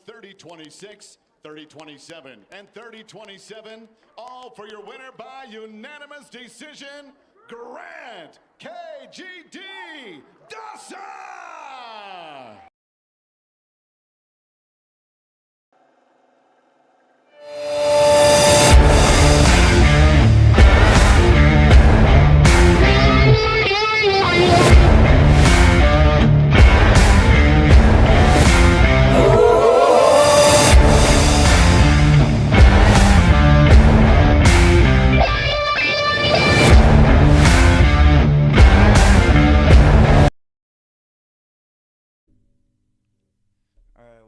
30-26, 30-27, and 30-27, all for your winner by unanimous decision, Grant KGD Dawson!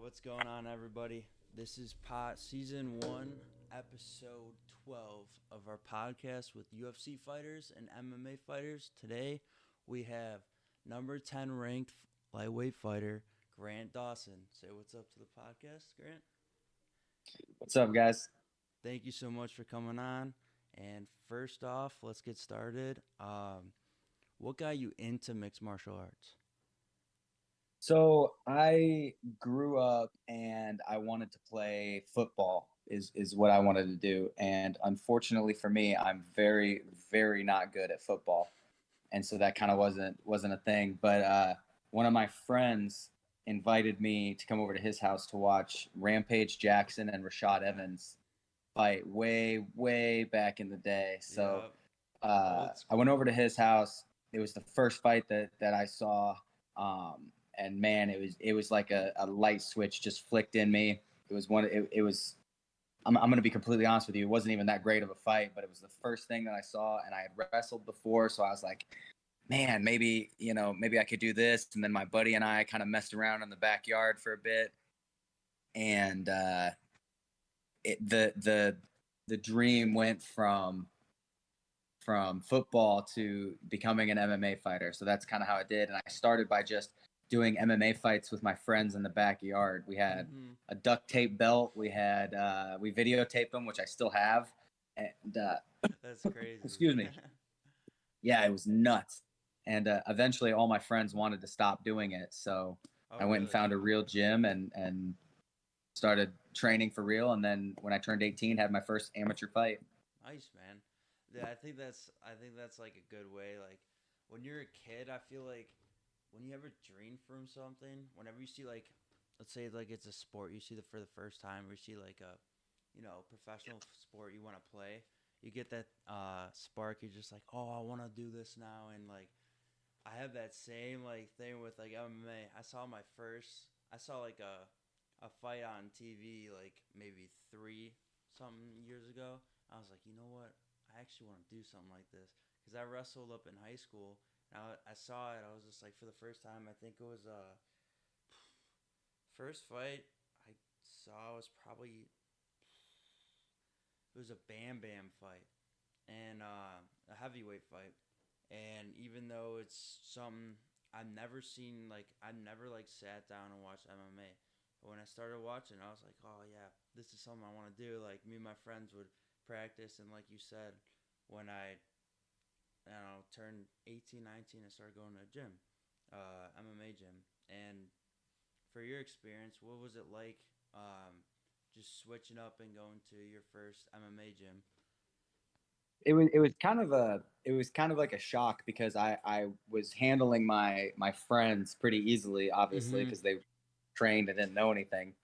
What's going on, everybody? This is Season 1, Episode 12 of our podcast with UFC fighters and MMA fighters. Today, we have number 10 ranked lightweight fighter, Grant Dawson. Say what's up to the podcast, Grant. What's up, guys? Thank you so much for coming on. And first off, let's get started. What got you into mixed martial arts? So I grew up and I wanted to play football is what I wanted to do. And unfortunately for me, I'm very, very not good at football. And so that kind of wasn't a thing. But one of my friends invited me to come over to his house to watch Rampage Jackson and Rashad Evans fight way, way back in the day. So I went over to his house. It was the first fight that I saw. And man, it was like a light switch just flicked in me. I'm going to be completely honest with you. It wasn't even that great of a fight, but it was the first thing that I saw, and I had wrestled before. So I was like, man, maybe I could do this. And then my buddy and I kind of messed around in the backyard for a bit. And the dream went from football to becoming an MMA fighter. So that's kind of how it did. And I started by just doing MMA fights with my friends in the backyard. We had a duct tape belt. We videotaped them, which I still have. And that's crazy. Excuse me. Yeah, it was nuts. And eventually all my friends wanted to stop doing it. So I went and found a real gym and started training for real. And then when I turned 18, had my first amateur fight. Nice, man. Yeah, I think that's like a good way. Like when you're a kid, I feel like when you ever dream from something, whenever you see, like, let's say like it's a sport you see for the first time, or you see like a professional sport you want to play, you get that spark. You're just like, oh, I want to do this now. And like I have that same like thing with like MMA. I saw like a fight on TV like maybe 3 something years ago. I was like, you know what, I actually want to do something like this, because I wrestled up in high school. I saw it. I was just like, for the first time, I think it was first fight I saw was probably, it was a Bam Bam fight, and a heavyweight fight. And even though it's something I've never seen, like I never like sat down and watched MMA, but when I started watching, I was like, oh yeah, this is something I want to do. Like me and my friends would practice, and like you said, when I turned 18, 19, I started going to a gym, MMA gym. And for your experience, what was it like just switching up and going to your first MMA gym? It was kind of like a shock, because I was handling my friends pretty easily, obviously, because they trained and didn't know anything.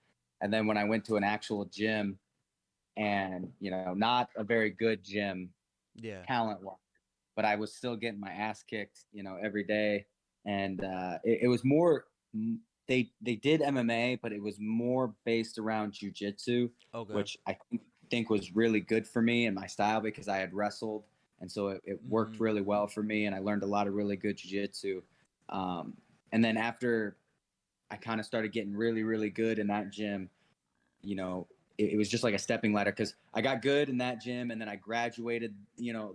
And then when I went to an actual gym, and not a very good gym, talent-wise, but I was still getting my ass kicked, every day. And it was more, they did MMA, but it was more based around jiu-jitsu, which I think was really good for me and my style, because I had wrestled. And so it worked really well for me, and I learned a lot of really good jiu-jitsu. And then after I kind of started getting really, really good in that gym, it was just like a stepping ladder, because I got good in that gym, and then I graduated,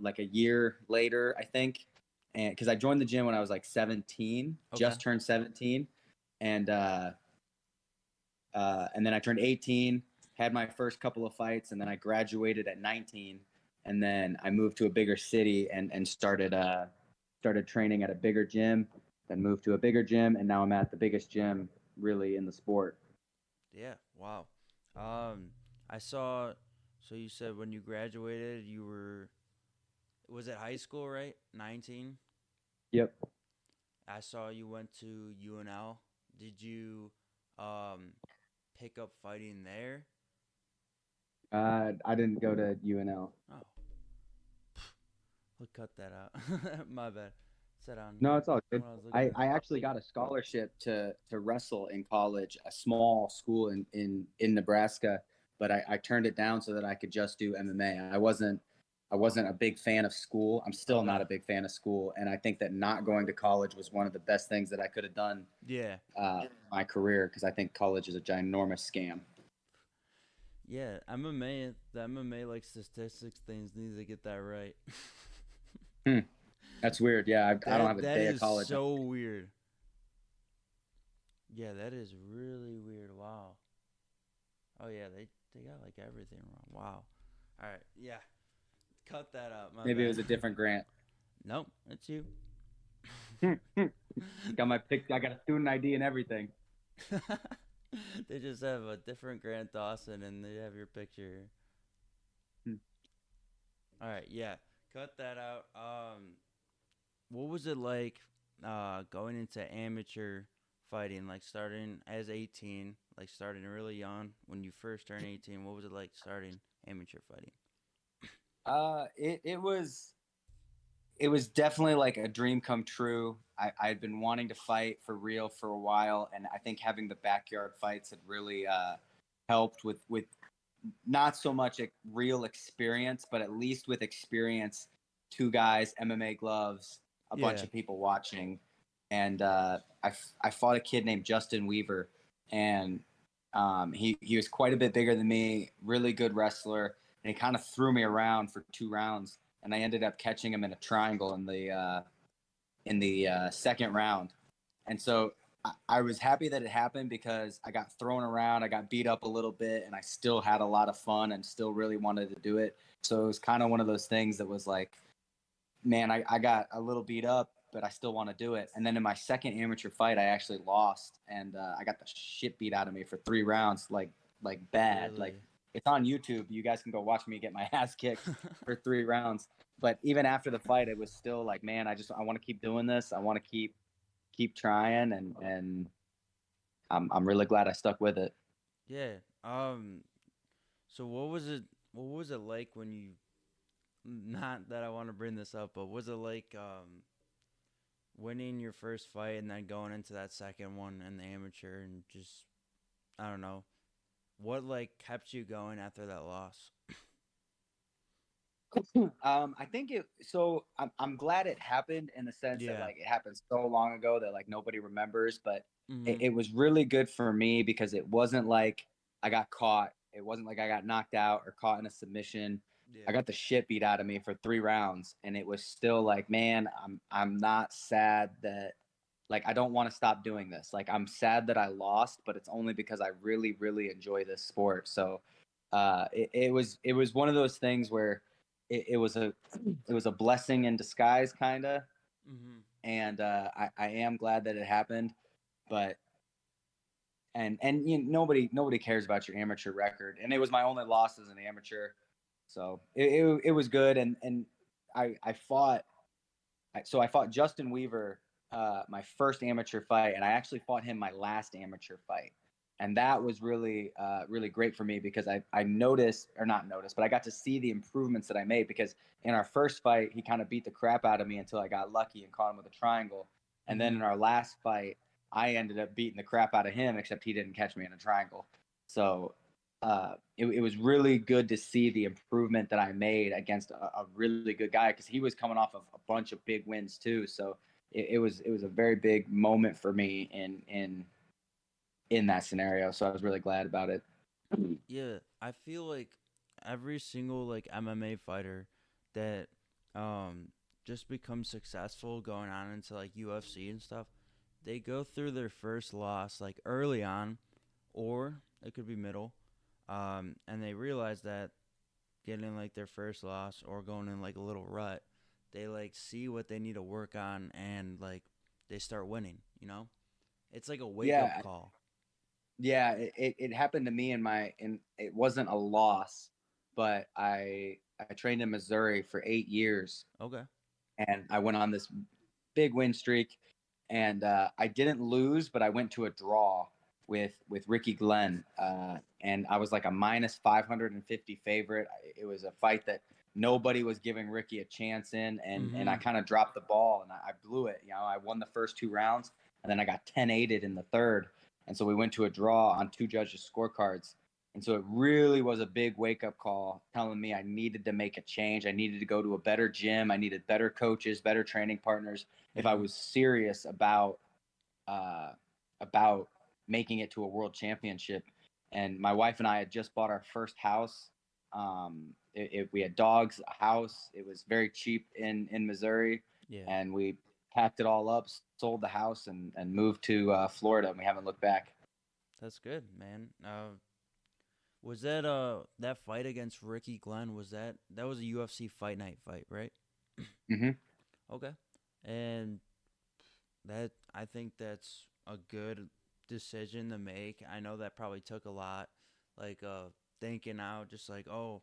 like a year later, I think. And because I joined the gym when I was like 17, just turned 17. And then I turned 18, had my first couple of fights, and then I graduated at 19. And then I moved to a bigger city and started training at a bigger gym, then moved to a bigger gym, and now I'm at the biggest gym really in the sport. Yeah. Wow. Um, I saw. So you said when you graduated, you were was it high school, right? 19. Yep. I saw you went to UNL. Did you um pick up fighting there? I didn't go to UNL. Oh, we'll cut that out. My bad. Said on No, it's all good. when I was looking at. I actually got a scholarship to wrestle in college, a small school in Nebraska, but I turned it down so that I could just do MMA. I wasn't a big fan of school. I'm still not Okay. a big fan of school, and I think that not going to college was one of the best things that I could have done Yeah. in my career because I think college is a ginormous scam. Yeah. MMA. The MMA like statistics things needs to get that right. Hmm, that's weird. Yeah, I don't have a That day of is college. so weird. Yeah, that is really weird. Wow. Oh yeah, they got like everything wrong. Wow. All right. Yeah. Cut that out. My Maybe it bad. was a different grant. Nope. That's you. Got my pic. I got a student ID and everything. They just have a different Grant Dawson and they have your picture. Hmm. All right, yeah. Cut that out. What was it like going into amateur fighting, like starting as 18, like starting really young when you first turned 18? What was it like starting amateur fighting? It was definitely like a dream come true. I'd been wanting to fight for real for a while, and I think having the backyard fights had really helped with not so much a real experience, but at least with experience, two guys, MMA gloves, a bunch Yeah. of people watching, and I fought a kid named Justin Weaver, and he was quite a bit bigger than me, really good wrestler, and he kind of threw me around for 2 rounds, and I ended up catching him in a triangle in the second round, and so I was happy that it happened because I got thrown around, I got beat up a little bit, and I still had a lot of fun and still really wanted to do it. So it was kind of one of those things that was like, man, I got a little beat up, but I still want to do it. And then in my second amateur fight, I actually lost, and I got the shit beat out of me for 3 rounds, like bad. Like Really? it's on YouTube. You guys can go watch me get my ass kicked for 3 rounds. But even after the fight, it was still like, man, I want to keep doing this. I want to keep trying, and I'm really glad I stuck with it. Yeah. So what was it like when you not that I want to bring this up, but was it like winning your first fight and then going into that second one in the amateur and just I don't know what like kept you going after that loss? I think it. So I'm glad it happened in the sense that Yeah. like it happened so long ago that like nobody remembers. But it, Mhm. it was really good for me because it wasn't like I got caught. It wasn't like I got knocked out or caught in a submission. I Yeah. got the shit beat out of me for 3 rounds, and it was still like, man, I'm not sad that like I don't want to stop doing this. Like I'm sad that I lost, but it's only because I really really enjoy this sport. So it was one of those things where it was a blessing in disguise, kind of. Mhm. And I am glad that it happened, but and nobody cares about your amateur record, and it was my only loss as an amateur, so it was good, and I fought. So I fought Justin Weaver my first amateur fight, and I actually fought him my last amateur fight, and that was really really great for me because I noticed, or not noticed, but I got to see the improvements that I made because in our first fight he kind of beat the crap out of me until I got lucky and caught him with a triangle, and then in Mhm. our last fight I ended up beating the crap out of him, except he didn't catch me in a triangle. So it was really good to see the improvement that I made against a really good guy because he was coming off of a bunch of big wins too. So it was a very big moment for me in that scenario. So I was really glad about it. Yeah, I feel like every single like MMA fighter that um just becomes successful going on into like UFC and stuff, they go through their first loss like early on or it could be middle. And they realize that getting like their first loss or going in like a little rut, they like see what they need to work on and like they start winning, you know? It's like a wake up Yeah, call. Yeah, it happened to me in it wasn't a loss, but I trained in Missouri for 8 years, Okay. and I went on this big win streak, and I didn't lose, but I went to a draw with Ricky Glenn, and I was like a minus 550 favorite. It was a fight that nobody was giving Ricky a chance in, and I Mm-hmm. kind of dropped the ball and I blew it. You know, I won the first 2 rounds, and then I got 10-8 in the third, and so we went to a draw on two judges' scorecards. And so it really was a big wake up call telling me I needed to make a change. I needed to go to a better gym. I needed better coaches, better training partners if I Mm-hmm. was serious uh, about making it to a world championship. And my wife and I had just bought our first house. We had dogs, a house. It was very cheap in Missouri, Yeah. and we packed it all up, sold the house, and moved to Florida. And we haven't looked back. That's good, man. Was that fight against Ricky Glenn? That was a UFC Fight Night fight, right? Hmm. Okay. And that I think that's a good decision to make. I know that probably took a lot, like thinking out, just like, oh,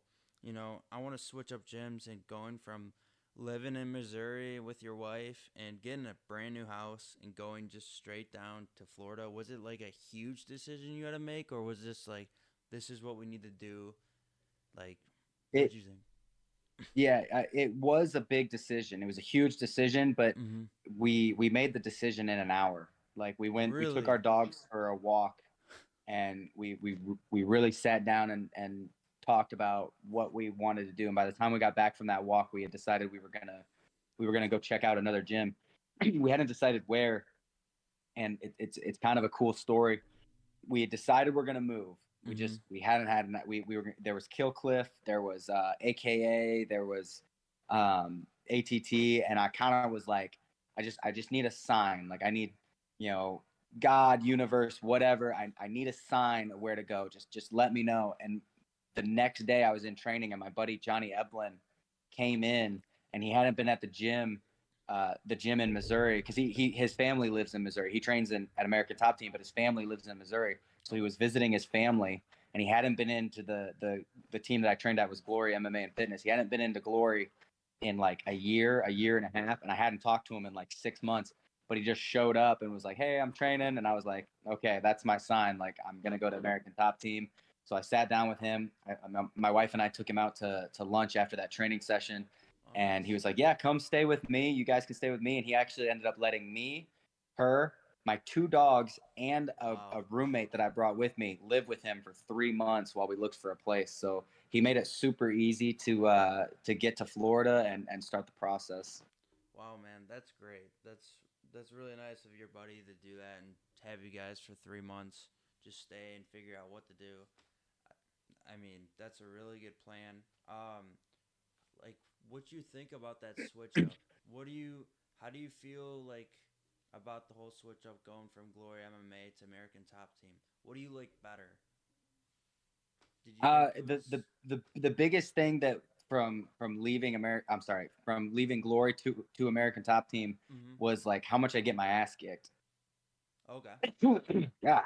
I want to switch up gyms and going from living in Missouri with your wife and getting a brand new house and going just straight down to Florida. Was it like a huge decision you had to make, or was this like, this is what we need to do? Like, It what'd you think? Yeah, it was a big decision. It was a huge decision, but Mm-hmm. we made the decision in an hour. Like we took our Really? dogs for a walk, and we really sat down and talked about what we wanted to do. And by the time we got back from that walk, we had decided we were gonna go check out another gym. We hadn't decided where, and it's kind of a cool story. We had decided we're gonna move. Mm-hmm. We hadn't had we were there was Killcliff, there was AKA, there was ATT, and I kind of was like, I just need a sign. Like I need, you know, God, universe, whatever. I need a sign of where to go. Just let me know. And the next day I was in training, and my buddy Johnny Eblin came in, and he hadn't been at the gym in Missouri because his family lives in Missouri. He trains at American Top Team, but his family lives in Missouri. So he was visiting his family, and he hadn't been into the team that I trained at was Glory MMA and Fitness. He hadn't been into Glory in like a year and a half, and I hadn't talked to him in like 6 months. But he just showed up and was like, "Hey, I'm training," and I was like, "Okay, that's my sign. Like I'm gonna go to American Top Team." So I sat down with him. My wife and I took him out to lunch after that training session, Oh, and he nice. was like, "Yeah, come stay with me. You guys can stay with me." And he actually ended up letting me, her, my two dogs, and Wow. a roommate that I brought with me live with him for 3 months while we looked for a place. So he made it super easy to get to Florida and start the process. Wow, man, that's great. That's really nice of your buddy to do that and have you guys for 3 months just stay and figure out what to do. I mean, that's a really good plan. Like, what you think about that switch up? What do you? How do you feel like about the whole switch up going from Glory MMA to American Top Team? What do you like better? Did you think it was? The biggest thing that from leaving America, I'm sorry, from leaving Glory to American Top Team Mm-hmm. was like how much I get my ass kicked. Okay. Yeah,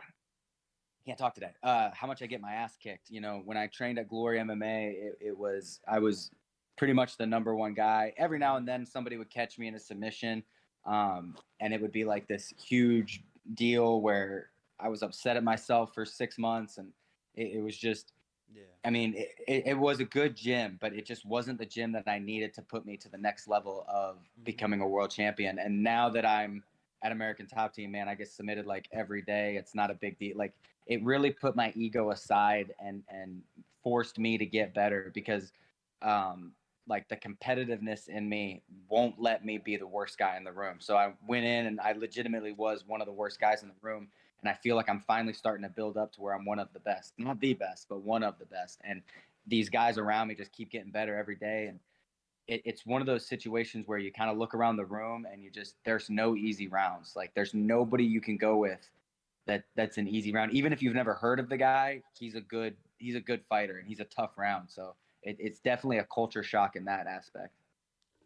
can't talk today. How much I get my ass kicked. You know, when I trained at Glory MMA, it was I was pretty much the number one guy. Every now Mm-hmm. and then somebody would catch me in a submission, and it would be like this huge deal where I was upset at myself for 6 months, and it was just. Yeah. I mean, it was a good gym, but it just wasn't the gym that I needed to put me to the next level of Mm-hmm. becoming a world champion. And now that I'm at American Top Team, man, I get submitted like every day. It's not a big deal. Like it really put my ego aside and forced me to get better because like the competitiveness in me won't let me be the worst guy in the room. So I went in and I legitimately was one of the worst guys in the room, and I feel like I'm finally starting to build up to where I'm one of the best, not the best, but one of the best. And these guys around me just keep getting better every day. And it's one of those situations where you kind of look around the room and you just there's no easy rounds. Like there's nobody you can go with that's an easy round. Even if you've never heard of the guy, he's a good fighter and he's a tough round. So it's definitely a culture shock in that aspect.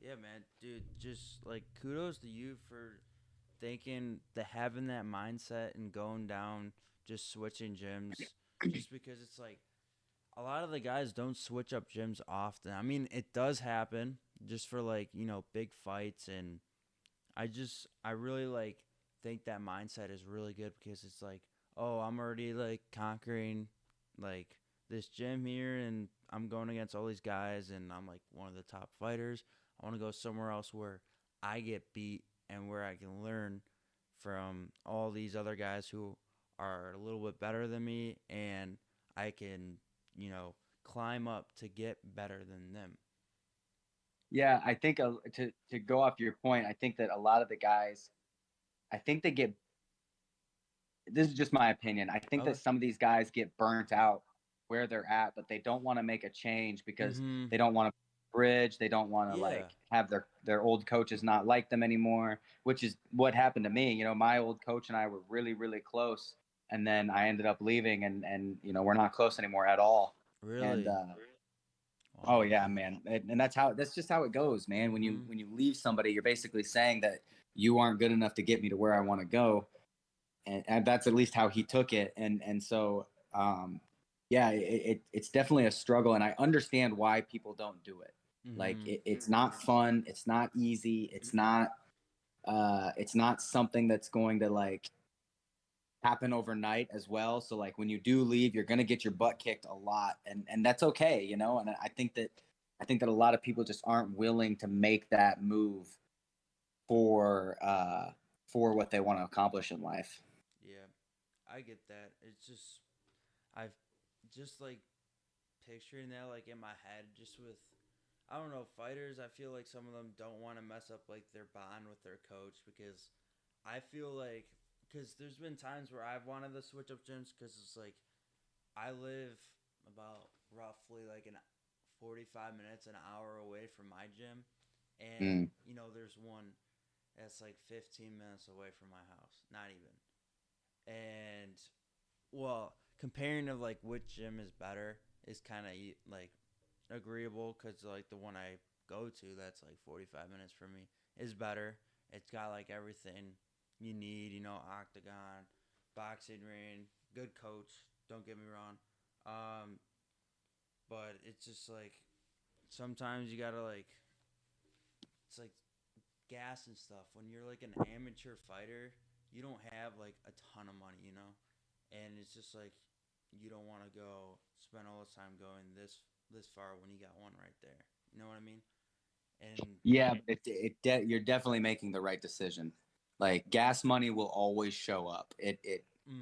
Yeah, man, dude. Just like kudos to you for thinking, the having that mindset and going down just switching gyms, just because it's like a lot of the guys don't switch up gyms often. I mean, it does happen just for like, big fights. And I really like think that mindset is really good because it's like, oh, I'm already like conquering like this gym here and I'm going against all these guys and I'm like one of the top fighters. I want to go somewhere else where I get beat and where I can learn from all these other guys who are a little bit better than me, and I can, climb up to get better than them. Yeah, I think to go off your point, I think that a lot of the guys, I think they get. This is just my opinion. I think that Okay. some of these guys get burnt out where they're at, but they don't want to make a change because Mhm. they don't want to bridge. They don't want to Yeah. like have their old coaches not like them anymore, which is what happened to me. My old coach and I were really really close, and then I ended up leaving, and we're not close anymore at all. And Really. oh Wow. yeah, man, and that's just how it goes, man. When you Mhm. when you leave somebody, you're basically saying that you aren't good enough to get me to where I want to go, and that's at least how he took it. And so yeah, it's definitely a struggle, and I understand why people don't do it. Like Mhm. it's not fun, it's not easy, it's not something that's going to like happen overnight as well. So like when you do leave, you're gonna get your butt kicked a lot, and that's okay, and I think that a lot of people just aren't willing to make that move for what they want to accomplish in life. Yeah. I get that. It's just I've just like picturing that like in my head just with I don't know, fighters, I feel like some of them don't want to mess up like their bond with their coach because I feel like because there's been times where I've wanted to switch up gyms because it's like I live about roughly like an 45 minutes, an hour away from my gym. And, Mm. there's one that's like 15 minutes away from my house. Not even. And, well, comparing of like which gym is better is kind of like agreeable because like the one I go to that's like 45 minutes from me is better. It's got like everything you need, octagon, boxing ring, good coach. Don't get me wrong. Um, but it's just like sometimes you gotta like it's like gas and stuff. When you're like an amateur fighter, you don't have like a ton of money, and it's just like you don't want to go spend all this time going this far when you got one right there. You know what I mean? And Yeah, but you're definitely making the right decision. Like gas money will always show up.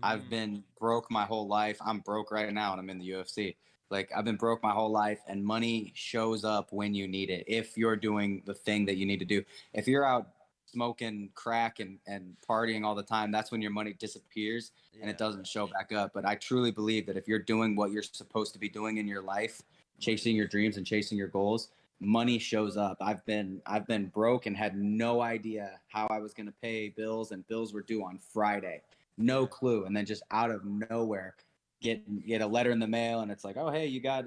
I've mm-hmm. been broke my whole life. I'm broke right now and I'm in the UFC. Like I've been broke my whole life, and money shows up when you need it. If you're doing the thing that you need to do. If you're out smoking crack and partying all the time, that's when your money disappears and it Yeah, doesn't show back up. But I truly believe that if you're doing what you're supposed to be doing in your life, money chasing your will. dreams and chasing your goals, money shows up. I've been broke and had no idea how I was going to pay bills, and bills were due on Friday. No Yeah, clue. And then just out of nowhere, get a letter in the mail, and it's like, oh hey, you got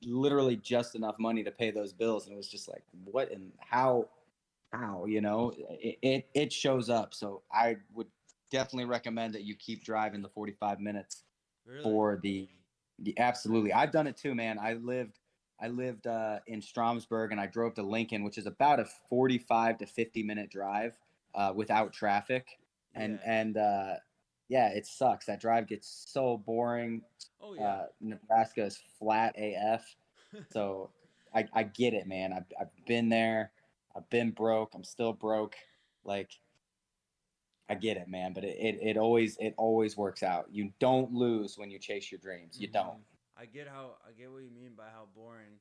literally just enough money to pay those bills. And it was just like, what and how it shows up. So I would definitely recommend that you keep driving the 45 minutes really. for the absolutely. I've done it too, man. I lived in Stromsburg, and I drove to Lincoln, which is about a 45 to 50-minute drive without traffic. and Yeah. and yeah, it sucks. That drive gets so boring. Oh yeah. Nebraska is flat AF, so I get it, man. I've been there. I've been broke. I'm still broke. Like I get it, man. But it always works out. You don't lose when you chase your dreams. You don't. I get what you mean by how boring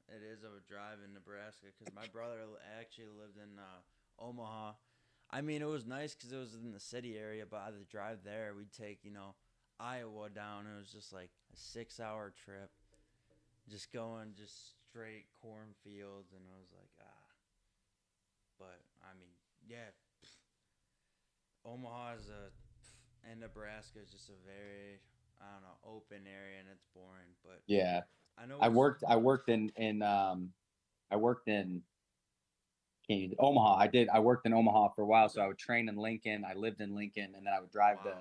it is of a drive in Nebraska because my brother actually lived in Omaha. I mean, it was nice because it was in the city area, but on the drive there, we'd take Iowa down. It was just like a 6 hour trip, just going just straight cornfields, and I was like, ah. But I mean, yeah, Omaha is and Nebraska is just a very I don't know open area and it's boring. But Yeah. I know I it's worked I worked I worked in Omaha. I worked in Omaha for a while, so okay. I would train in Lincoln. I lived in Lincoln, and then I would drive to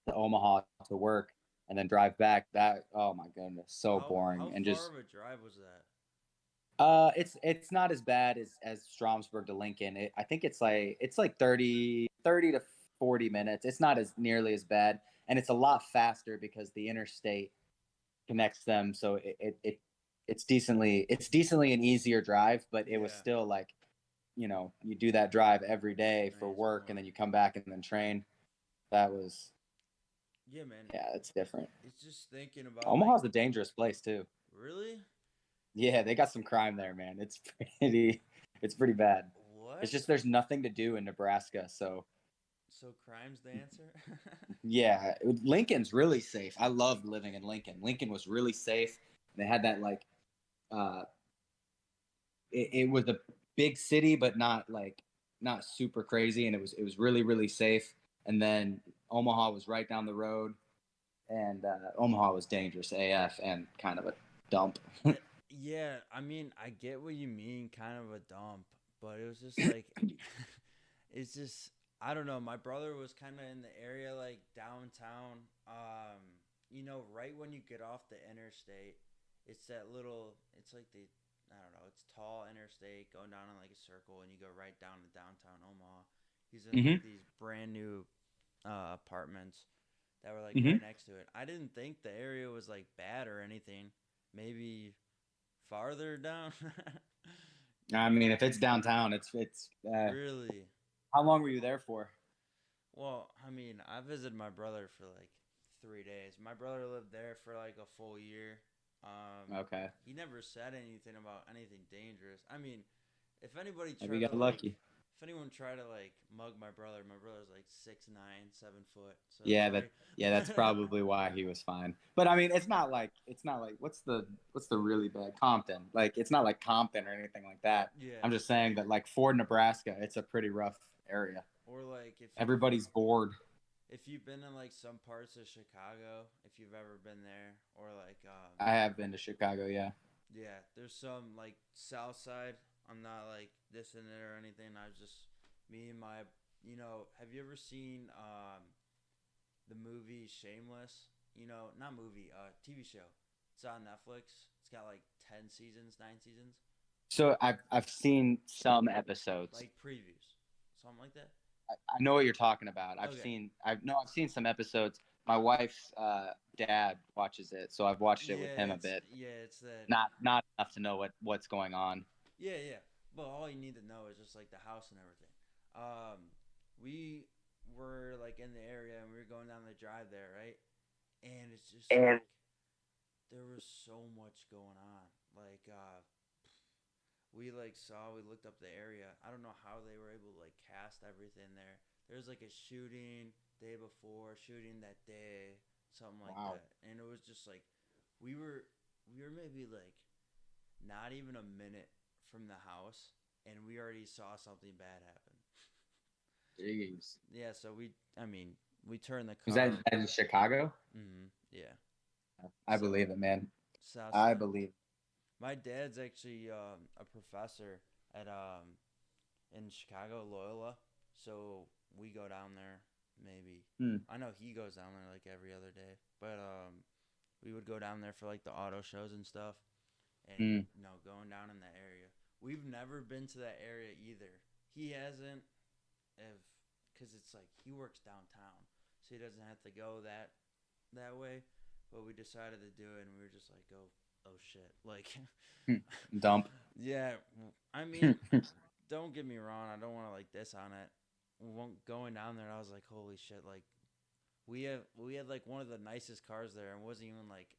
Wow. to Omaha to work and then drive back. That, oh my goodness, so boring. How And far just of a drive was that? it's not as bad as Stromsburg to Lincoln. I think it's like 30 to 40 minutes. It's not as nearly as bad, and it's a lot faster because the interstate connects them. So it's decently an easier drive, but it was Yeah. still like, you do that drive every day for Man, it's work, and boring. then you come back and then train. That was Yeah, man. Yeah, it's different. It's just thinking about like, Omaha's a dangerous place too. really? Yeah, they got some crime there, man. It's pretty bad. It's What? just there's nothing to do in Nebraska, so So crime's the answer? yeah, Lincoln's really safe. I loved living in Lincoln. Lincoln was really safe. They had that like uh it was a big city, but not super crazy, and it was really really safe. And then Omaha was right down the road, and Omaha was dangerous AF and kind of a dump. Yeah, I mean, I get what you mean, kind of a dump, but it was just like, it's just, I don't know. My brother was kind of in the area, like downtown. Right when you get off the interstate, it's that little, it's like I don't know, it's tall interstate going down in like a circle, and you go right down to downtown Omaha. He's in like Hmm. these brand new apartments that were like right Hmm. next to it. I didn't think the area was like bad or anything. Maybe farther down. I mean, if it's downtown, it's. Really? How long were you there for? Well, I mean, I visited my brother for like 3 days. My brother lived there for like a full year. Okay, He never said anything about anything dangerous. I mean, if anybody maybe you tried got to like, lucky. if anyone tried to like mug my brother's like 6'9", 7 foot. So it's Yeah, that's like, probably why he was fine. But I mean, it's not like what's the really bad Compton? Like it's not like Compton or anything like that. yeah. I'm just saying that like Ford, Nebraska, it's a pretty rough area. Or like Everybody's bored. if you've been in like some parts of Chicago, if you've ever been there, or like I have been to Chicago, yeah. yeah, there's some like South Side. I'm not like dissing it or anything. I was just me and my Have you ever seen the movie Shameless? Not movie, TV show. It's on Netflix. It's got like 10 seasons, 9 seasons, So I've seen some episodes. like previews, something like that. I know what you're talking about. I've Okay. seen I've seen some episodes. My wife's dad watches it, so I've watched it with him a bit. It's that. Not enough to know what's going on. Yeah. But all you need to know is just like the house and everything. We were like in the area and we were going down the drive there, right? And it's just like there was so much going on. Like we looked up the area. I don't know how they were able to like cast everything there. There's like a shooting day before, shooting that day, something like Wow. that. And it was just like we were maybe like not even a minute from the house and we already saw something bad happen. Jeez. Yeah, so we turned the Was car. that in Chicago? Yeah. I So believe it, man. South I Side. believe. My dad's actually a professor at in Chicago, Loyola. So we go down there maybe. Hmm. I know he goes down there like every other day, but we would go down there for like the auto shows and stuff, and Hmm. going down in that area. We've never been to that area either. He hasn't, if because it's like he works downtown, so he doesn't have to go that way. But we decided to do it, and we were just like, oh shit, like, Dump. yeah. I mean, don't get me wrong. I don't want to like diss on it. Going down there, I was like, holy shit, like we had like one of the nicest cars there, and it wasn't even like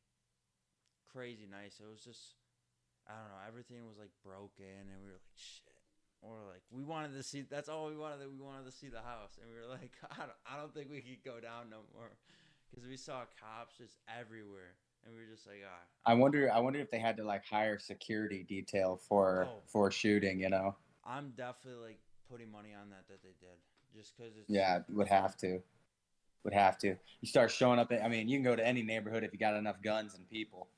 crazy nice. It was just I don't know. Everything was like broken, and we were like shit. Or like we wanted to see. That's all we wanted. We wanted to see the house, and we were like, I don't think we could go down no more, because we saw cops just everywhere, and we were just like, I wonder if they had to like hire security detail for Oh, for shooting. You know. I'm definitely like putting money on that they did, just because it's. Yeah, would have to. Would have to. You start showing up. I mean, you can go to any neighborhood if you got enough guns and people.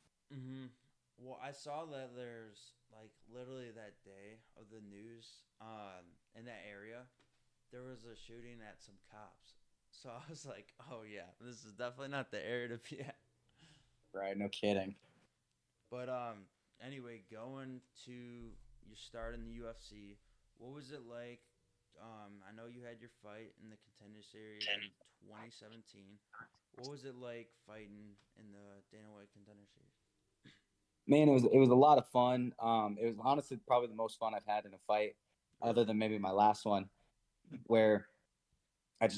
Well, I saw that there's like literally that day of the news in that area, there was a shooting at some cops. So I was like, oh yeah, this is definitely not the area to be at. Right, no kidding. But anyway, going to your start in the UFC, what was it like? I know you had your fight in the Contender Series in 2017. What was it like fighting in the Dana White Contender Series? Man, it was a lot of fun. It was honestly probably the most fun I've had in a fight, other Really? than maybe my last one, where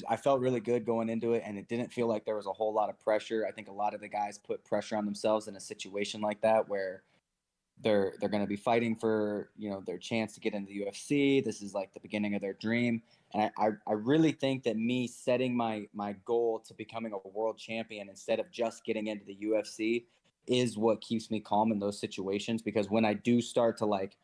I felt really good going into it, and it didn't feel like there was a whole lot of pressure. I think a lot of the guys put pressure on themselves in a situation like that where they're going to be fighting for their chance to get into the UFC. This is like the beginning of their dream, and I really think that me setting my goal to becoming a world champion instead of just getting into the UFC is what keeps me calm in those situations. Because when I do start to like,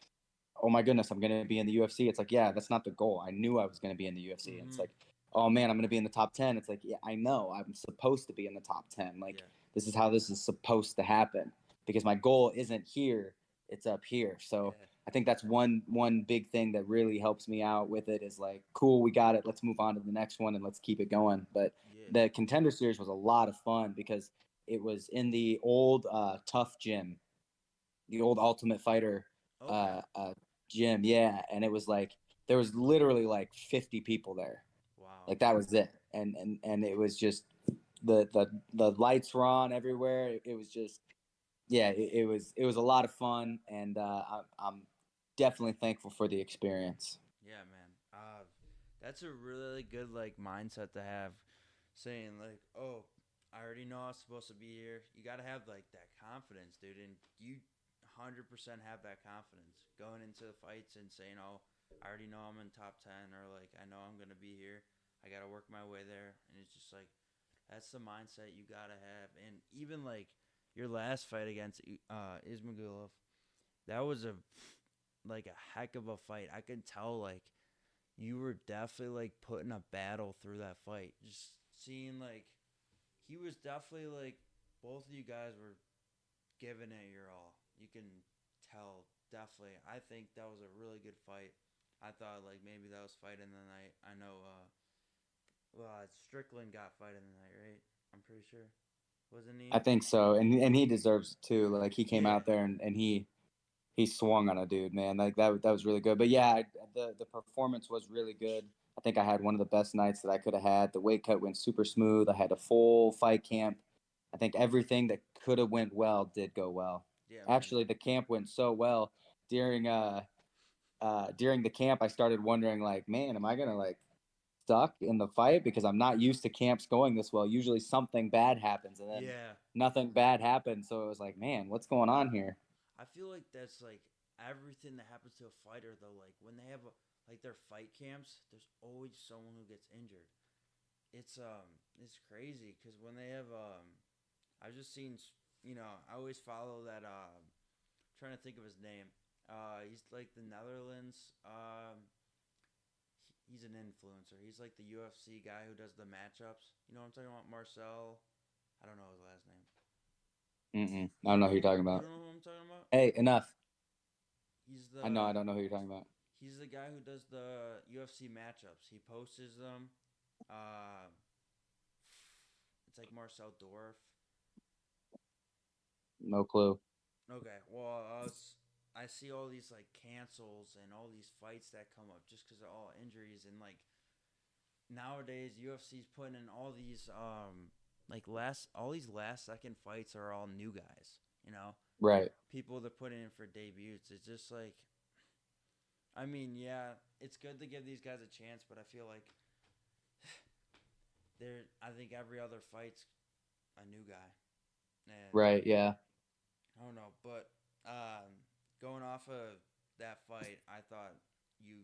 oh my goodness, I'm going to be in the UFC, it's like, yeah, that's not the goal. I knew I was going to be in the UFC, and it's Mm-hmm. like, oh man, I'm going to be in the top 10. It's like, yeah, I know I'm supposed to be in the top 10. Like, Yeah. this is how this is supposed to happen, because my goal isn't here, it's up here. So Yeah. I think that's one big thing that really helps me out with it is like, cool, we got it. Let's move on to the next one and let's keep it going. But Yeah. the Contender Series was a lot of fun because it was in the old Tough Gym, the old Ultimate Fighter Okay. uh, uh, gym. Yeah, and it was like there was literally like 50 people there. Wow. Like that was it, and it was just the lights were on everywhere. It was just yeah, it was a lot of fun, and I'm definitely thankful for the experience. Yeah, man. That's a really good like mindset to have, saying like, "Oh, I already know I'm supposed to be here." You got to have like that confidence, dude, and you 100% have that confidence going into the fights and saying, "Oh, I already know I'm in top 10," or like, "I know I'm gonna be here. I got to work my way there," and it's just like that's the mindset you got to have, and even like your last fight against Ismagulov, that was a like a heck of a fight. I could tell like you were definitely like putting a battle through that fight. Just seeing like he was definitely like both of you guys were giving it your all. You can tell definitely. I think that was a really good fight. I thought like maybe that was fight in the night. I know Strickland got fight in the night, right? I'm pretty sure. Wasn't he? I think so, and he deserves it too. Like he came Yeah. out there and he swung on a dude, man. Like that was really good. But yeah, the performance was really good. I think I had one of the best nights that I could have had. The weight cut went super smooth. I had a full fight camp. I think everything that could have went well did go well. Yeah, man. Actually, the camp went so well during during the camp. I started wondering like, man, am I gonna like stuck in the fight because I'm not used to camps going this well. Usually something bad happens and then Yeah. nothing bad happened. So it was like, man, what's going on here? I feel like that's like everything that happens to a fighter though. Like when they have like their fight camps, there's always someone who gets injured. It's crazy because when they have I've just seen I always follow that trying to think of his name. He's like the Netherlands. He's an influencer. He's like the UFC guy who does the matchups. You know what I'm talking about? Marcel. I don't know his last name. Mm-mm. I You don't know who know you're talking you about. don't know who I'm talking about? Hey, enough. He's I the don't know who you're talking about. he's the guy who does the UFC matchups. He posts them. Uh, it's like Marcel Dorf. No clue. Okay, well, I see all these like cancels and all these fights that come up just because of all injuries and like nowadays UFC's putting in all these like last all these last second fights are all new guys. You know, Right. people they're putting in for debuts. It's just like I mean, yeah, it's good to give these guys a chance, but I feel like they're. I think every other fight's a new guy, and Right. Yeah. I don't know. But going off of that fight, I thought you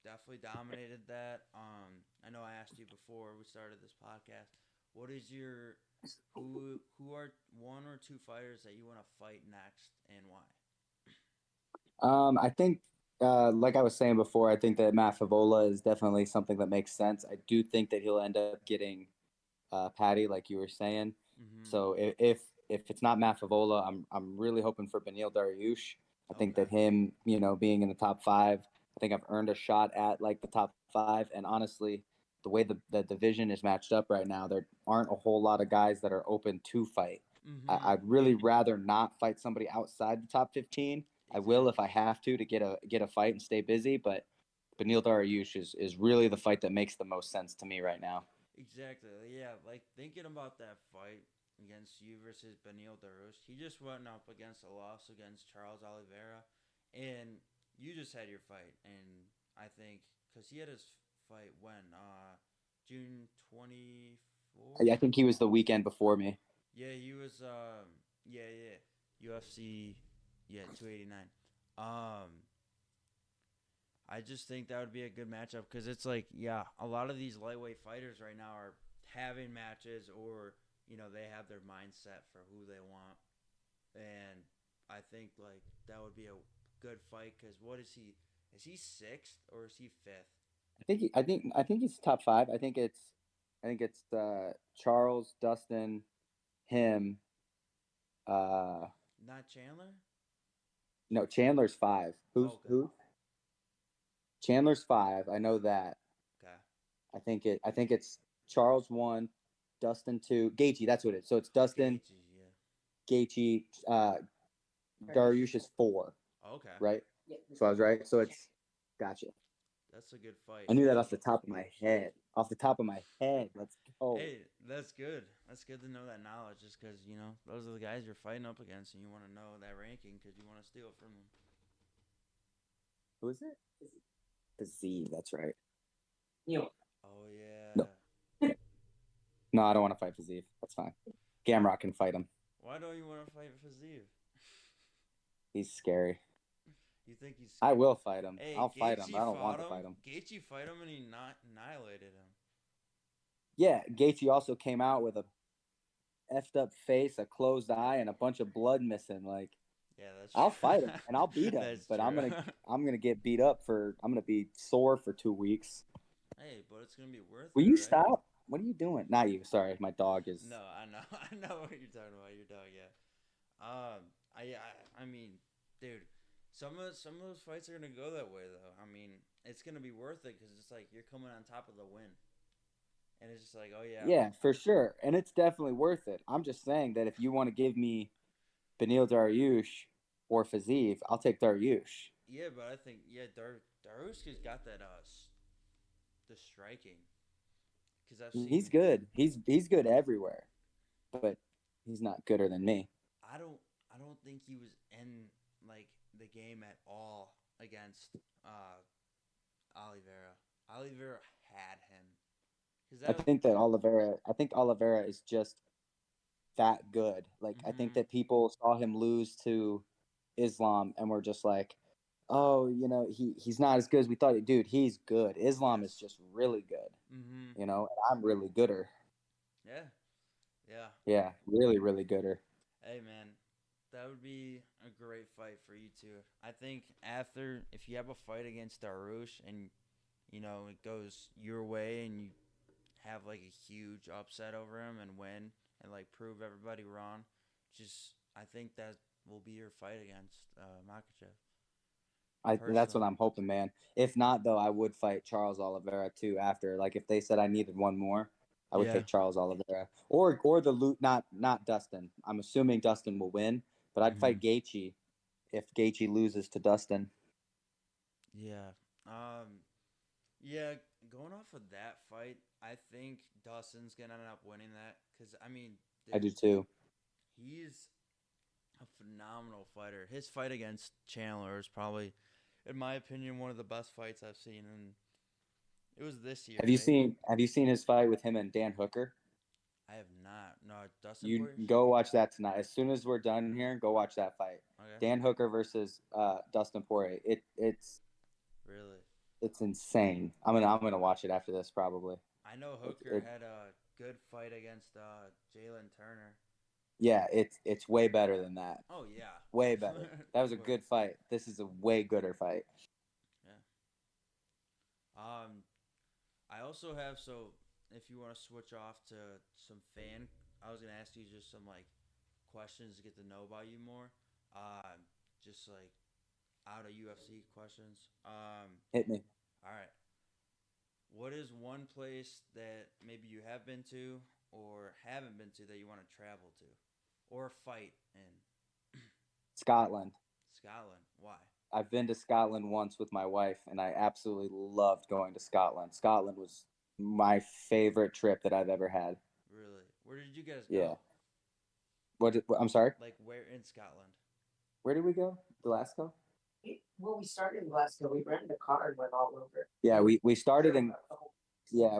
definitely dominated that. I know I asked you before we started this podcast. What is your who are one or two fighters that you want to fight next and why? I think, like I was saying before, I think that Matt Favola is definitely something that makes sense. I do think that he'll end up getting Patty, like you were saying. Mm-hmm. So if it's not Matt Favola, I'm really hoping for Benil Dariush. I think Okay. that him, being in the top five, I think I've earned a shot at like the top five. And honestly, the way the division is matched up right now, there aren't a whole lot of guys that are open to fight. Mm-hmm. I'd really rather not fight somebody outside the top 15. I will if I Exactly. have to get a fight and stay busy, but Beneil Dariush is really the fight that makes the most sense to me right now. Exactly. Yeah, like thinking about that fight against you versus Benil Darush, he just went up against a loss against Charles Oliveira, and you just had your fight, and I think because he had his fight when June 24th. I think he was the weekend before me. Yeah, he was. Yeah, UFC. Yeah, 289. Um, I just think that would be a good matchup because it's like, yeah, a lot of these lightweight fighters right now are having matches or, they have their mindset for who they want. And I think, like, that would be a good fight because what is he? Is he sixth or is he fifth? I think he's top five. I think it's Charles, Dustin, him. Uh, Not Chandler? no, Chandler's five. Who's Okay. who? Chandler's five. I know that. Okay. I think it's Charles one, Dustin two, Gaethje. That's what it is. So it's Dustin, Gage, yeah. Gaethje, Dariush is four, Okay. right? So I was right. So it's gotcha. That's a good fight. I knew that off the top of my head. Off the top of my head. Let's go. Hey, that's good. That's good to know that knowledge just because, those are the guys you're fighting up against and you want to know that ranking because you want to steal it from them. Who is it? The Z. That's right. Oh, No, yeah. no, I don't want to fight Fazeev. That's fine. Gamrot can fight him. Why don't you want to fight Fazeev? He's scary. You think he's I scary? will fight him. Hey, I'll fight him. Gaethje I don't want fought to him. fight him. Gaethje fight him and he not annihilated him. Yeah, Gaethje also came out with a effed up face, a closed eye, and a bunch of blood missing. Like, Yeah, that's I'll true. fight him and I'll beat him, That's but true. I'm gonna get beat up for. I'm gonna be sore for 2 weeks. Hey, but it's gonna be worth Will it, you right? stop? What are you doing? Not you. Sorry, my dog is. No, I know, I know what you're talking about. Your dog, yeah. I mean, dude, some of those fights are gonna go that way though. I mean, it's gonna be worth it because it's like you're coming on top of the win, and it's just like, oh yeah, Yeah, for sure, and it's definitely worth it. I'm just saying that if you want to give me Benil Dariush or Fazeev, I'll take Dariush. yeah, but I think yeah, Daruska's got that the striking because I've He's seen good. He's good everywhere, but he's not gooder than me. I don't think he was in like the game at all against uh Oliveira. Oliveira had him because I that. think that Oliveira. I think Oliveira is just that good. Like I think Mm-hmm. that people saw him lose to Islam and were just like, oh, he's not as good as we thought. Dude, he's good. Islam is Yes. just really good. Mm-hmm. And I'm really gooder. Yeah. Yeah. Yeah, really, really gooder. Hey man, that would be a great fight for you two. I think after if you have a fight against Darush and it goes your way and you have like a huge upset over him and win and like prove everybody wrong, just I think that will be your fight against Makachev. That's what Personally, I'm hoping, man. If not, though, I would fight Charles Oliveira too. After, like, if they said I needed one more, I would yeah. take Charles Oliveira or the loot. Not Dustin. I'm assuming Dustin will win, but I'd Mm-hmm. fight Gaethje if Gaethje loses to Dustin. Yeah. Yeah. Going off of that fight, I think Dustin's gonna end up winning that because I mean, I do dude, too. he's a phenomenal fighter. His fight against Chandler is probably, in my opinion, one of the best fights I've seen, and it was this year, right? Have you seen his fight with him and Dan Hooker? I have not. No, Dustin You Poirier. go watch that tonight. As soon as we're done here, go watch that fight. Okay, Dan Hooker versus Dustin Poirier. really. It's insane. I'm gonna watch it after this probably. I know It, Hooker it had a good fight against Jalen Turner. yeah, it's way better than that. Oh yeah, Way better. That was of a course. good fight. This is a way gooder fight. Yeah. I also have so if you want to switch off to some fan, I was gonna ask you just some like questions to get to know about you more. Just like out of UFC questions. Hit me. All right. what is one place that maybe you have been to or haven't been to that you want to travel to or fight in? Scotland. Scotland. Why? I've been to Scotland once with my wife, and I absolutely loved going to Scotland. Scotland was my favorite trip that I've ever had. Really? Where did you guys Yeah. go? I'm sorry. Like where in Scotland? Where did we go? Glasgow. We started in Glasgow. We rented a car and went all over. Yeah, we started in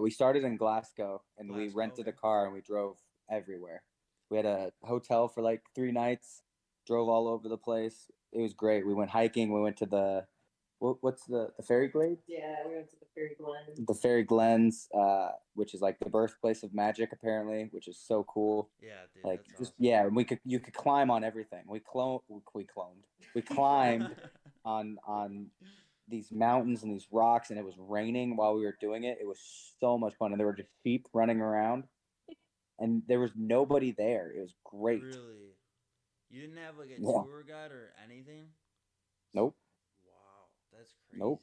we started in Glasgow, and we Glasgow, rented a okay. car and we drove everywhere. We had a hotel for like 3 nights, drove all over the place. It was great. We went hiking. We went to what's the Fairy Glades? Yeah, we went to the Fairy Glen. The Fairy Glens, which is like the birthplace of magic, apparently, which is so cool. Yeah, dude, Like that's just awesome. yeah, you could climb on everything. We climbed on these mountains and these rocks, and it was raining while we were doing it. It was so much fun, and there were just sheep running around, and there was nobody there. It was great. Really? You didn't have like a Yeah. tour guide or anything? Nope. Wow, that's crazy. Nope.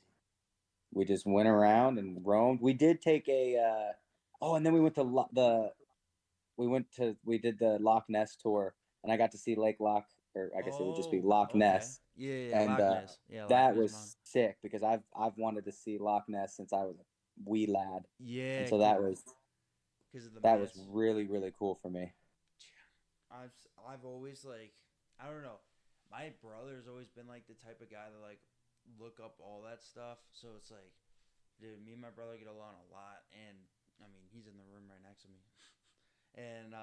We just went around and roamed. We did take a and then we went to we did the Loch Ness tour, and I got to see Lake Loch, or I guess it would just be Oh, Loch okay. Ness, Yeah, and Loch Ness. Yeah, Loch that Ness was Mountain. sick because I've wanted to see Loch Ness since I was a wee lad, Yeah, and so that was because of the that was mess. really cool for me. I've always like I don't know. My brother's always been like the type of guy that like look up all that stuff. So it's like, dude, me and my brother get along a lot, and I mean he's in the room right next to me, and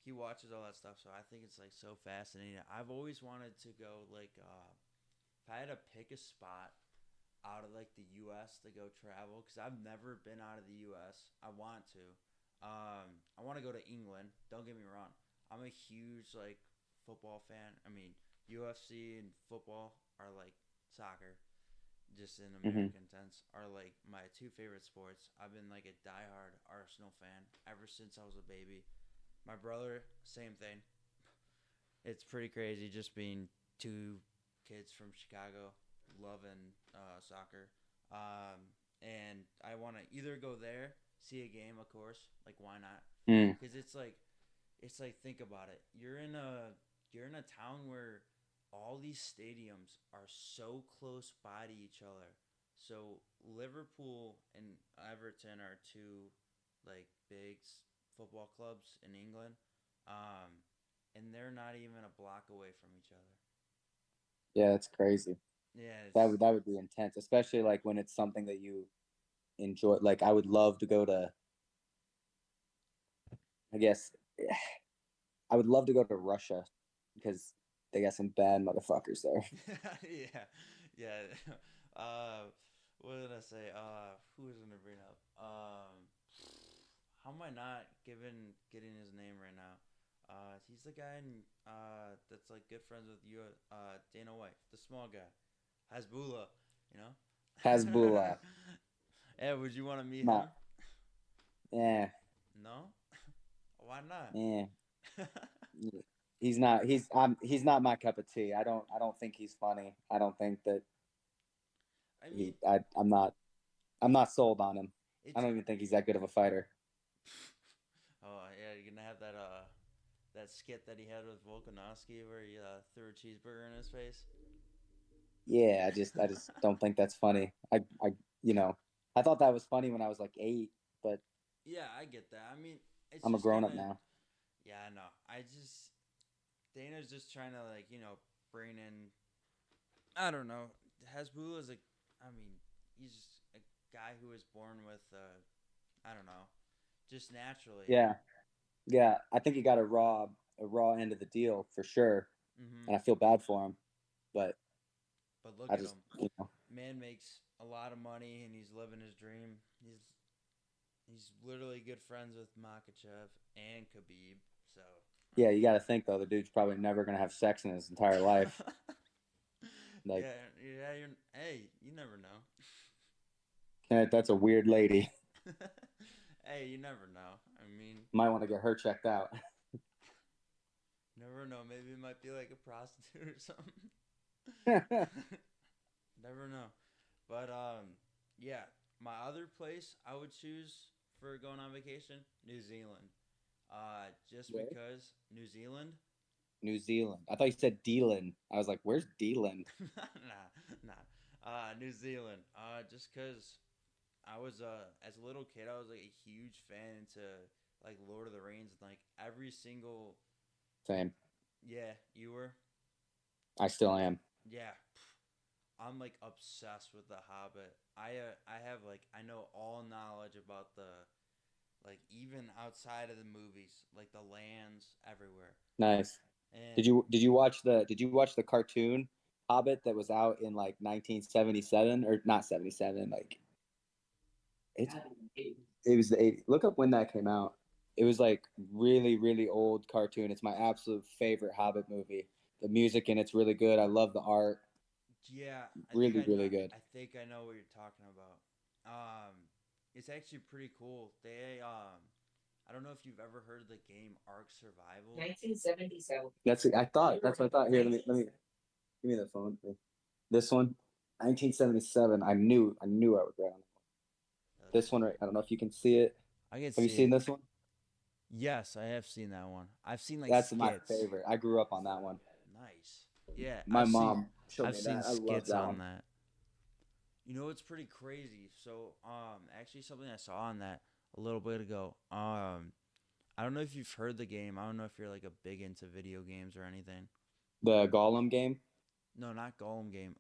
he watches all that stuff. So I think it's like so fascinating. I've always wanted to go like if I had to pick a spot out of like the U.S. to go travel because I've never been out of the U.S. I want to. I want to go to England. Don't get me wrong. I'm a huge like football fan. I mean, UFC and football are like soccer, just in Hmm. American sense, are like my two favorite sports. I've been like a diehard Arsenal fan ever since I was a baby. My brother, same thing. It's pretty crazy just being two kids from Chicago loving soccer. And I want to either go there, see a game, of course. Like, why not? Mm. Because it's like think about it. You're in a town where all these stadiums are so close by to each other. So Liverpool and Everton are two like big football clubs in England. Um, and they're not even a block away from each other. Yeah, that's crazy. Yeah, it's That would be intense, especially like when it's something that you enjoy. Like I would love to go to. I guess I would love to go to Russia because they got some bad motherfuckers there. yeah, yeah. What did I say? Who was gonna bring up? How am I not getting his name right now? He's the guy that's like good friends with you, Dana White, the small guy, Hasbullah. You know. Hezbollah, Yeah, would you want to meet him? not yeah, No. Why not? yeah. He's not my cup of tea. I don't think he's funny. I don't think that I mean, I'm not sold on him. I it's don't even think he's that good of a fighter. oh yeah, you're gonna have that skit that he had with Volkanovski where he threw a cheeseburger in his face. Yeah, I just don't think that's funny. You know, I thought that was funny when I was like 8, but Yeah, I get that. I mean, it's I'm a just grown kind up of now. yeah, I know. Dana's just trying to like bring in. I don't know. Hasbulla is I mean, he's just a guy who was born with I don't know, just naturally. Yeah, yeah. I think he got a raw end of the deal for sure, Hmm. and I feel bad for him. But But look I at just him. you know, Man makes a lot of money and he's living his dream. He's literally good friends with Makachev and Khabib. So yeah, you got to think though. The dude's probably never gonna have sex in his entire life. Like, Hey, you never know. that's a weird lady. Hey, you never know. I mean, Might want to get her checked out. never know. Maybe it might be like a prostitute or something. Never know. But yeah, My other place I would choose for going on vacation, New Zealand. Just Where? because New Zealand. New Zealand. I thought you said Dealand. I was like, where's Dealand? New Zealand. Just because I was as a little kid, I was like a huge fan into like Lord of the Rings and like every single. Same. Yeah, you were. I still am. Yeah, I'm like obsessed with the Hobbit. I have like I know all knowledge about the like even outside of the movies, like the lands everywhere. Nice. And Did you watch the cartoon Hobbit that was out in like 1977 or not 77? Like it's it was the 80s. Look up when that came out. It was like really old cartoon. It's my absolute favorite Hobbit movie. The music in it's really good. I love the art. yeah, Really good. I think I know what you're talking about. It's actually pretty cool. They I don't know if you've ever heard of the game Ark Survival. 1977. That's what I thought. Here, let me give me the phone. This one, 1977. I knew I would grab this one right. I don't know if you can see it. I can Have you see seen it. this one? Yes, I have seen that one. I've seen like That's my skits. favorite. I grew up on that one. Nice. Yeah, My mom showed I've me seen that. I love skits that on one. that. You know, it's pretty crazy. So, actually, something I saw on that a little bit ago. I don't know if you've heard the game. I don't know if you're like a big into video games or anything. The Gollum game. No, not Golem game.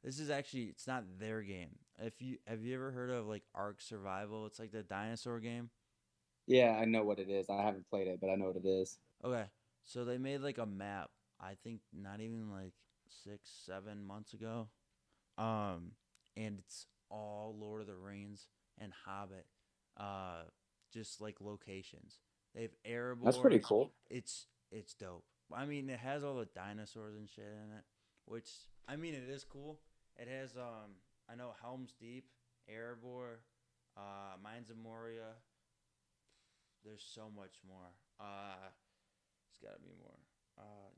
This is actually it's not their game. If you have you ever heard of like Ark Survival? It's like the dinosaur game. Yeah, I know what it is. I haven't played it, but I know what it is. Okay, so they made like a map. I think not even like 6, 7 months ago. Um, and it's all Lord of the Rings and Hobbit, uh, just like locations. They have That's Erebor. pretty cool. It's dope. I mean, it has all the dinosaurs and shit in it, which I mean, it is cool. It has I know Helm's Deep, Erebor, Mines of Moria. There's so much more. It's got to be more.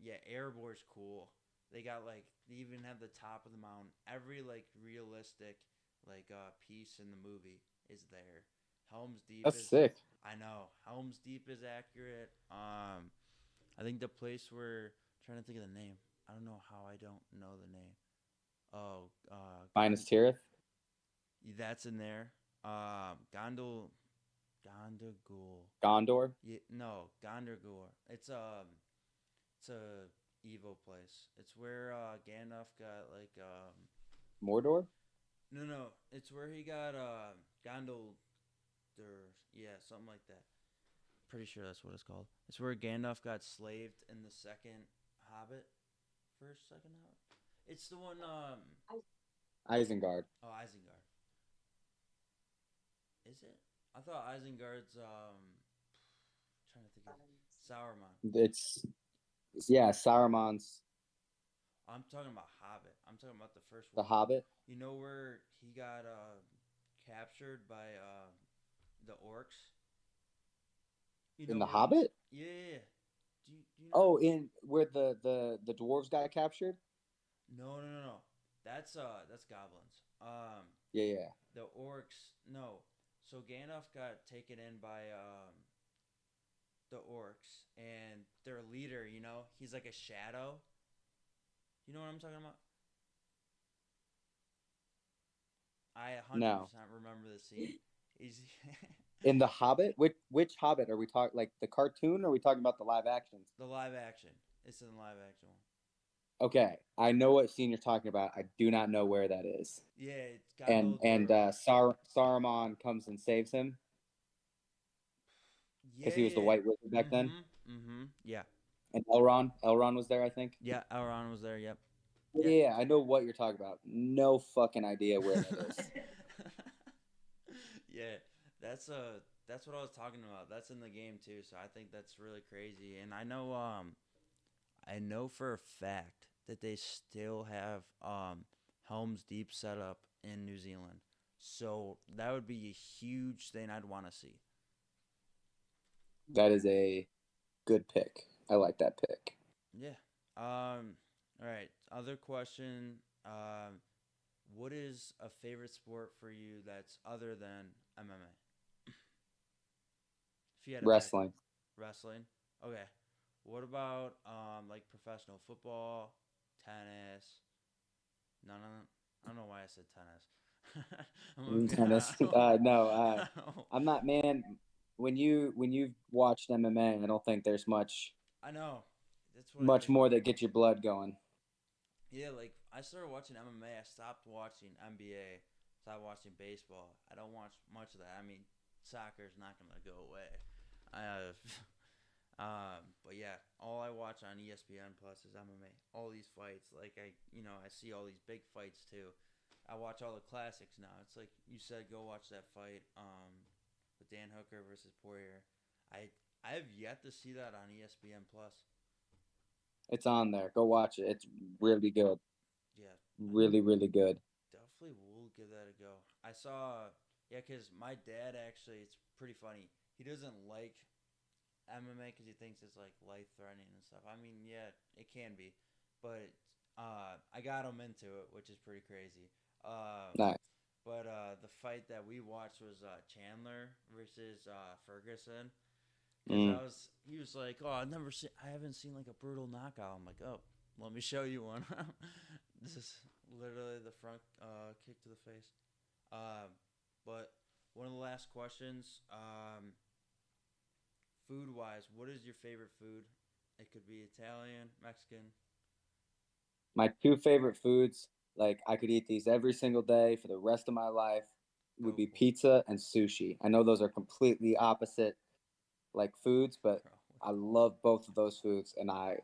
Yeah, Erebor's cool. They got like they even have the top of the mountain. Every like realistic like piece in the movie is there. Helm's Deep That's is sick. I know. Helm's Deep is accurate. I think the place where I'm trying to think of the name. I don't know how I don't know the name. Oh, Minus Tirith. that's in there. Gondogul. Gondor. Yeah, no, Gondorgor. It's a evil place. It's where Gandalf got like Mordor. no, it's where he got Gondor. Yeah, something like that. Pretty sure that's what it's called. It's where Gandalf got slaved in the second Hobbit. First, second Hobbit. It's the one. Isengard. Oh, Isengard. Is it? I thought Isengard's trying to think of Sauron. It's yeah, Saruman's I'm talking about Hobbit. I'm talking about the first The one. Hobbit. You know where he got captured by the orcs? You In know The where Hobbit? Yeah. Do you know? Oh, in where the dwarves got captured? No. That's goblins. Yeah. The orcs. No. So Gandalf got taken in by the orcs, and their leader. You know, he's like a shadow. You know what I'm talking about? I No. 100% remember the scene. He's In The Hobbit? Which Hobbit are we talking? Like the cartoon? Or are we talking about the live actions? the live action. It's in the live action one. Okay, I know what scene you're talking about. I do not know where that is. Yeah, it's And Gondor. Saruman comes and saves him because he was the Yeah. White Wizard back then. Yeah. And Elrond was there, I think. Yeah, Elrond was there. Yep. Yeah. Yeah, I know what you're talking about. No fucking idea where that is. Yeah, that's what I was talking about. That's in the game too, so I think that's really crazy. And I know for a fact that they still have Helm's Deep set up in New Zealand. So that would be a huge thing I'd want to see. That is a good pick. I like that pick. Yeah. All right. Other question. what is a favorite sport for you that's other than MMA? If you had to pick Wrestling. wrestling, okay. What about like professional football, tennis? No, no, no. I don't know why I said tennis. I'm gonna be, Tennis. No, I'm not, man. When you've watched MMA, I don't think there's I know. That's what I much think. more that gets your blood going. Yeah, like I started watching MMA. I stopped watching NBA. Stopped watching baseball. I don't watch much of that. I mean, soccer's not gonna go away. I but yeah, all I watch on ESPN Plus is MMA. All these fights, like I see all these big fights too. I watch all the classics now. It's like you said, go watch that fight with Dan Hooker versus Poirier. I have yet to see that on ESPN Plus. It's on there. Go watch it. It's really good. Yeah, Really, really good. definitely will give that a go. I saw, yeah, because my dad actually, it's pretty funny. He doesn't like MMA because he thinks it's like life threatening and stuff. I mean, yeah, it can be, but I got him into it, which is pretty crazy. Nice. But the fight that we watched was Chandler versus Ferguson. Because Mm. he was like, oh, I haven't seen like a brutal knockout. I'm like, oh, let me show you one. This is literally the front kick to the face. But one of the last questions, food wise, what is your favorite food? It could be Italian, Mexican. My two favorite foods, like I could eat these every single day for the rest of my life, would Go be for it, pizza and sushi. I know those are completely opposite like foods, but bro. I love both of those foods and I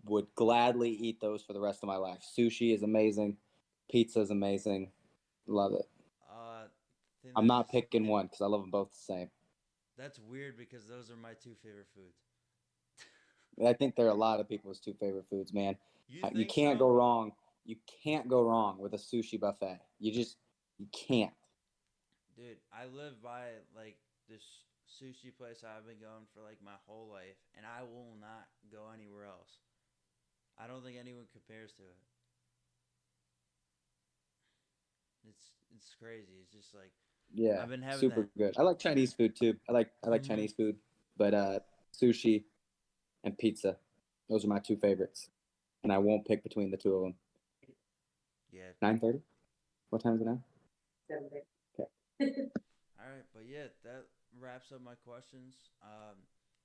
would gladly eat those for the rest of my life. Sushi is amazing. Pizza is amazing. Love it. Thing I'm that not just picking one because I love them both the same. that's weird because those are my two favorite foods. I think there are a lot of people's two favorite foods, man. You You think can't so? go wrong. You can't go wrong with a sushi buffet. You can't. Dude, I live by like this sushi place I've been going for like my whole life, and I will not go anywhere else. I don't think anyone compares to it. It's crazy. It's just like Yeah, I've been having super that. good. I like Chinese food too. I like Mm-hmm. Chinese food, but sushi and pizza, those are my two favorites, and I won't pick between the two of them. Yeah. 9:30. What time is it now? 7 days. Okay. All right, but yeah, that wraps up my questions.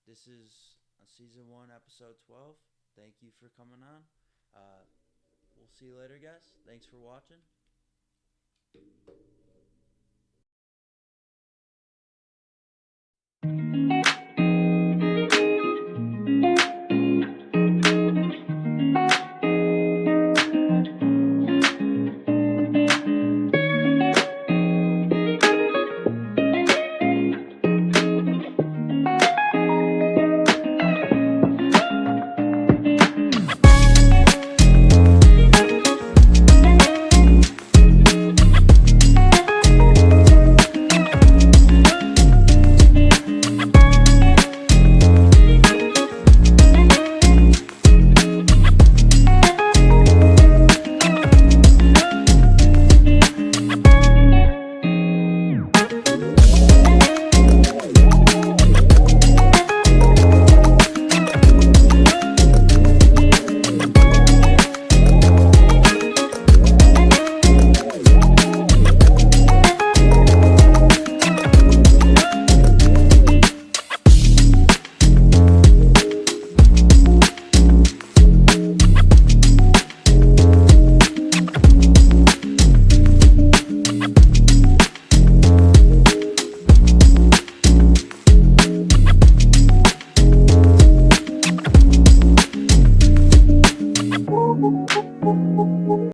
This is season one, episode 12. Thank you for coming on. We'll see you later, guys. Thanks for watching.